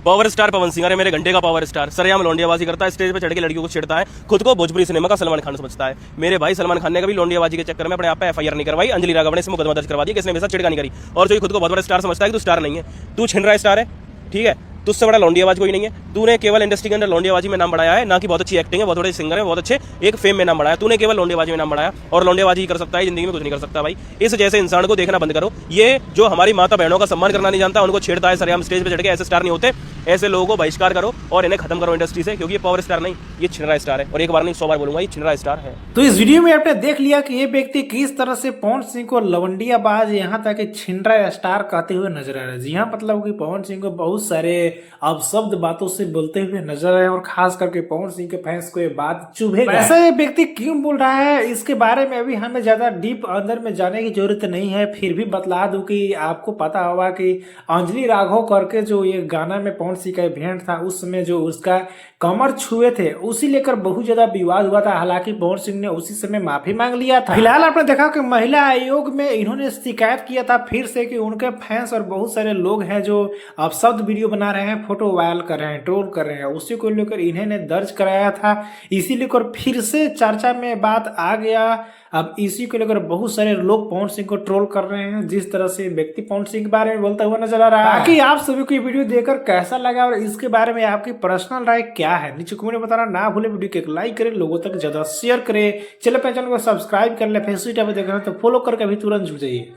Power star Pawan Singh, अरे मेरे घंटे का पावर स्टार, सरेआम लौंडियाबाजी करता है, स्टेज पे चढ़ के लड़कियों को छेड़ता है, खुद को भोजपुरी सिनेमा का सलमान खान समझता है। मेरे भाई सलमान खान ने कभी लौंडियाबाजी के चक्कर में अपने आप पे एफआईआर नहीं करवाई, अंजलि राघव ने इसमें मुकदमा दर्ज करवा दिया कि इसने मेरे साथ छिड़कानी करी। और जो खुद को बहुत बड़ा स्टार समझता है कि तू स्टार नहीं है, तू छिन रहा स्टार है, ठीक है, तुझसे बड़ा लौंडियाबाज कोई नहीं है। तूने केवल इंडस्ट्री के अंदर लौंडियाबाजी में नाम बढ़ाया है, ना कि बहुत अच्छी एक्टिंग है, बहुत बड़े सिंगर है, बहुत अच्छे एक फेम में नाम बढ़ाया। तूने केवल लौंडियाबाजी में नाम बढ़ाया और लौंडियाबाजी ही कर सकता है, जिंदगी में कुछ नहीं कर सकता भाई। इस जैसे इंसान को देखना बंद करो। ये जो हमारी माता बहनों का सम्मान करना नहीं जानता, उनको छेड़ता है सरेआम स्टेज पे चढ़ के, ऐसे स्टार नहीं होते। ऐसे लोगों को बहिष्कार करो और इन्हें खत्म करो इंडस्ट्री से, क्योंकि ये पावर स्टार नहीं, ये छिनरा स्टार है। और एक बार नहीं 100 बार बोलूंगा, ये छिनरा स्टार है। तो इस वीडियो में आपने देख लिया कि ये व्यक्ति किस तरह से पवन सिंह को लवंडियाबाज यहाँ तक कि छिनरा स्टार कहते हुए नजर आ रहा है। जी हाँ, मतलब कि पवन सिंह को बहुत सारे अपशब्द बातों से बोलते हुए नजर आए और खास करके पवन सिंह के फैंस को ये बात चुभेगा। ऐसा ये व्यक्ति क्यों बोल रहा है, इसके बारे में अभी हमें ज्यादा डीप अंदर में जाने की जरूरत नहीं है। फिर भी बतला दूं कि आपको पता होगा कि अंजलि राघव करके जो ये गाना में पवन सिंह का इवेंट था, उस समय जो उसका कमर छुए थे, उसी लेकर बहुत ज्यादा विवाद हुआ था। हालांकि पवन सिंह ने उसी समय माफी मांग लिया था। फिलहाल आपने देखा कि महिला आयोग में इन्होंने शिकायत किया था फिर से कि उनके फैंस और बहुत सारे लोग हैं जो अपशब्द वीडियो बना रहे हैं, फोटो वायरल कर रहे हैं, ट्रोल कर रहे हैं। उसी को लेकर इन्होंने दर्ज कराया था। इसी लेकर फिर से चर्चा में बात आ गया। अब इसी को लेकर बहुत सारे लोग पवन सिंह को ट्रोल कर रहे हैं, जिस तरह से व्यक्ति पवन सिंह के बारे में बोलता हुआ नजर आ रहा है। बाकी आप सभी को ये वीडियो देखकर कैसा लगा और इसके बारे में आपकी पर्सनल राय क्या है, नीचे कमेंट में बताना ना भूले। वीडियो को एक लाइक करें, लोगों तक ज्यादा शेयर करें, चैनल को सब्सक्राइब कर ले, फेसबुक पे देख रहे हैं तो फॉलो करके अभी तुरंत जुड़ जाइए।